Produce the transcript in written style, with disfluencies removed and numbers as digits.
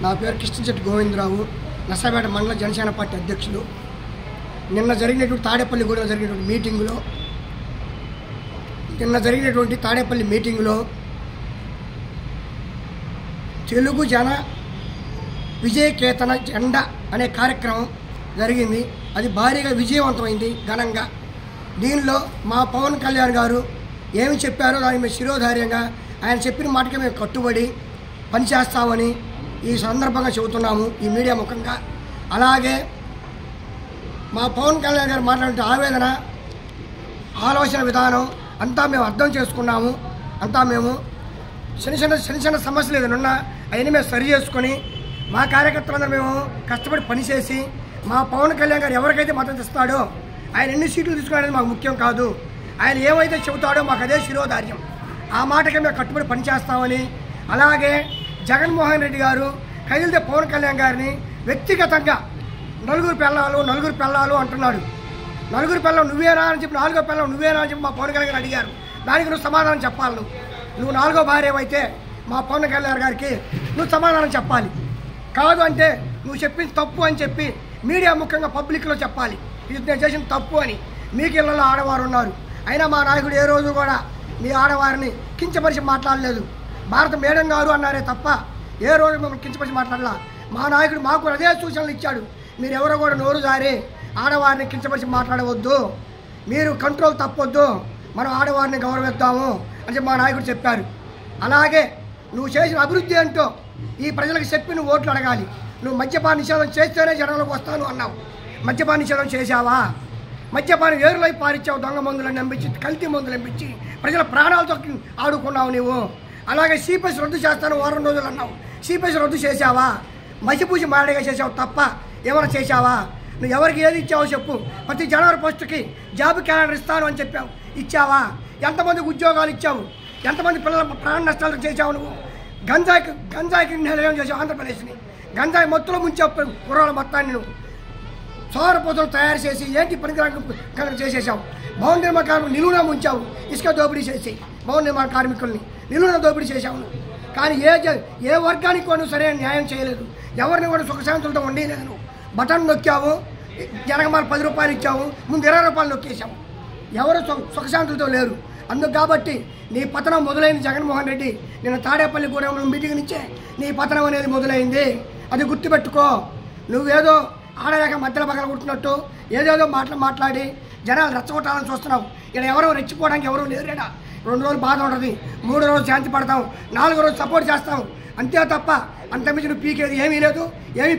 నా పేరు కృష్ణశెట్టి గోవిందరావు, నర్సాపేట మండల జనసేన పార్టీ అధ్యక్షులు. నిన్న జరిగినటువంటి తాడేపల్లిగూడెంలో జరిగినటువంటి తాడేపల్లి మీటింగులో తెలుగు జన విజయకేతన జెండా అనే కార్యక్రమం జరిగింది. అది భారీగా విజయవంతమైంది ఘనంగా. దీనిలో మా పవన్ కళ్యాణ్ గారు ఏమి చెప్పారో దాని మేము శిరోధార్యంగా ఆయన చెప్పిన మాటకి మేము కట్టుబడి పనిచేస్తామని ఈ సందర్భంగా చెబుతున్నాము ఈ మీడియా ముఖంగా. అలాగే మా పవన్ కళ్యాణ్ గారు మాట్లాడే ఆవేదన, ఆలోచన విధానం అంతా మేము అర్థం చేసుకున్నాము. అంతా మేము చిన్న చిన్న సమస్యలు ఏదైనా ఉన్నా అవన్నీ మేము సరి చేసుకొని మా కార్యకర్తలందరూ మేము కష్టపడి పనిచేసి మా పవన్ కళ్యాణ్ గారు ఎవరికైతే మద్దతు ఇస్తాడో ఆయన ఎన్ని సీట్లు తీసుకునేది మాకు ముఖ్యం కాదు. ఆయన ఏమైతే చెబుతాడో మాకు అదే శిరోధార్యం. ఆ మాటకే మేము కట్టుబడి పనిచేస్తామని. అలాగే జగన్మోహన్ రెడ్డి గారు కదిలితే పవన్ కళ్యాణ్ గారిని వ్యక్తిగతంగా నలుగురు పెళ్ళాలు అంటున్నాడు. నలుగురు పిల్లలు నువ్వేనా అని చెప్పి, నాలుగో పిల్లలు నువ్వేనా అని చెప్పి మా పవన్ కళ్యాణ్ గారు అడిగారు. దానికి నువ్వు సమాధానం చెప్పాలి. నువ్వు నాలుగో భార్య అయితే మా పవన్ కళ్యాణ్ గారికి నువ్వు సమాధానం చెప్పాలి. కాదు అంటే నువ్వు చెప్పింది తప్పు అని చెప్పి మీడియా ముఖ్యంగా పబ్లిక్లో చెప్పాలి. ఇది నేను చేసిన తప్పు అని. మీకు ఇళ్లలో ఆడవారు ఉన్నారు, అయినా మా నాయకుడు ఏ రోజు కూడా మీ ఆడవారిని కించపరిచి మాట్లాడలేదు. భారత మేడం గారు అన్నారే తప్ప ఏ రోజు మిమ్మల్ని కించపరిచి మాట్లాడలా. మా నాయకుడు మాకు అదే సూచనలు ఇచ్చాడు. మీరు ఎవరో కూడా నోరు జారి ఆడవారిని కించపరిచి మాట్లాడవద్దు, మీరు కంట్రోల్ తప్పొద్దు, మనం ఆడవారిని గౌరవిద్దాము అని చెప్పి మా నాయకుడు చెప్పారు. అలాగే నువ్వు చేసిన అభివృద్ధి ఏంటో ఈ ప్రజలకు చెప్పి నువ్వు ఓట్లు అడగాలి. నువ్వు మద్యపాన నిషేధం చేస్తేనే జనంలోకి వస్తాను అన్నావు. మద్యపాన నిషేధం చేశావా? మద్యపాన ఏరులై పారిచ్చావు. దొంగ మందులను నంపించి, కల్తీ మందులు నంపించి ప్రజల ప్రాణాలతో ఆడుకున్నావు నువ్వు. అలాగే సిపిఎస్ రద్దు చేస్తాను వారం రోజులు అన్నావు. సిపిఎస్ రద్దు చేశావా? మసిపూసి మారడిగా చేసావు తప్ప ఏమైనా చేశావా? నువ్వు ఎవరికి ఏది ఇచ్చావో చెప్పు. ప్రతి జనవరి ఫస్ట్కి జాబ్ క్యాలెండర్ ఇస్తాను అని చెప్పావు, ఇచ్చావా? ఎంతమందికి ఉద్యోగాలు ఇచ్చావు? ఎంతమంది పిల్లల ప్రాణ నష్టాలు చేశావు? నువ్వు గంజాయికి నిలయం చేసావు. ఆంధ్రప్రదేశ్ని గంజాయి మొత్తంలో ముంచావు. కుర్రాల మొత్తాన్ని నువ్వు సౌరపోతలు తయారు చేసి ఏంటి పనికిరాని చేసేసావు. భవన నిర్మాణ కార్మికులు నిలువున ముంచావు. ఇసుక దోపిడీ చేసి భవన నిర్మాణ కార్మికుల్ని నిలువున దోపిడీ చేశావు. కానీ ఏ వర్గానికి కూడా సరైన న్యాయం చేయలేదు. ఎవరిని కూడా సుఖశాంతులతో ఉండలేదు. నువ్వు బటన్ నొక్కావు, జనగమాలు 10 రూపాయలు ఇచ్చావు, ముందు 20 రూపాయలు నొక్కేసావు. ఎవరు సుఖశాంతులతో లేరు. అందుకు కాబట్టి నీ పతనం మొదలైంది. జగన్మోహన్ రెడ్డి నిన్న తాడేపల్లిగూడెంలో మీటింగ్ నుంచే నీ పతనం అనేది మొదలైంది. అది గుర్తుపెట్టుకో. నువ్వేదో ఆడలేక మధ్యలో పగల కుట్టినట్టు ఏదేదో మాట్లాడి జనాలు రెచ్చగొట్టాలని చూస్తున్నావు. ఇక్కడ ఎవరో రెచ్చిపోవడానికి ఎవరూ లేరుడా. 2 రోజులు బాధ ఉంటుంది, 3వ రోజు శాంతి పడతాం, 4వ రోజు సపోర్ట్ చేస్తాం. అంతే తప్ప అంతమించి నువ్వు పీకేది ఏమీ లేదు. ఏమీ